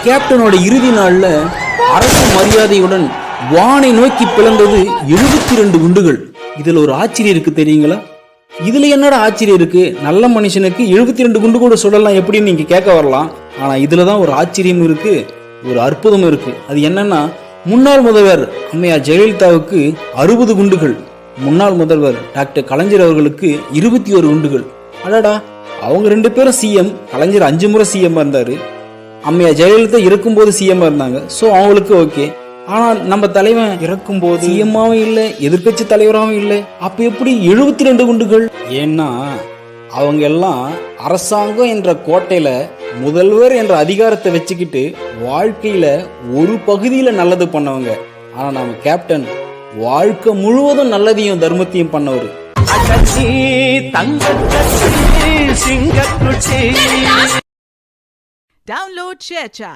கேப்டனோட இறுதி நாள்ல அரசு மரியாதையுடன் வானை நோக்கி பிளந்தது 72 குண்டுகள். இதுல ஒரு ஆச்சரியம் இருக்கு தெரியுங்களா? இதுல என்னடா ஆச்சரியம் இருக்கு? நல்ல மனுஷனுக்கு 72 குண்டு கூட சுடலாம் எப்படின்னு நீங்க கேட்க வரலாம். ஆனா இதுலதான் ஒரு ஆச்சரியம் இருக்கு, ஒரு அற்புதம் இருக்கு. அது என்னன்னா, முன்னாள் முதல்வர் அம்மையார் ஜெயலலிதாவுக்கு 60 குண்டுகள், முன்னாள் முதல்வர் டாக்டர் கலைஞர் அவர்களுக்கு 21 குண்டுகள். அடடா, அவங்க 2 பேரும் சிஎம். கலைஞர் 5 முறை சிஎம் இருந்தாரு, அம்மையார் ஜெயலலிதா இருக்கும்போது சிஎம் இருந்தாங்க. ஸோ அவங்களுக்கு ஓகே. ஆனால் நம்ம தலைவன் இறக்கும்போது சிஎம்மாவும் இல்லை, எதிர்கட்சி தலைவராகவும் இல்லை. அப்ப எப்படி 72 குண்டுகள்? ஏன்னா அவங்க எல்லாம் அரசாங்கம் என்ற கோட்டையில முதல்வர் என்ற அதிகாரத்தை வச்சுக்கிட்டு வாழ்க்கையில ஒரு பகுதியில நல்லது பண்ணவங்க. ஆனா நம்ம கேப்டன் வாழ்க்கை முழுவதும் நல்லதையும் தர்மத்தையும் பண்ணவர். Download ShareChat.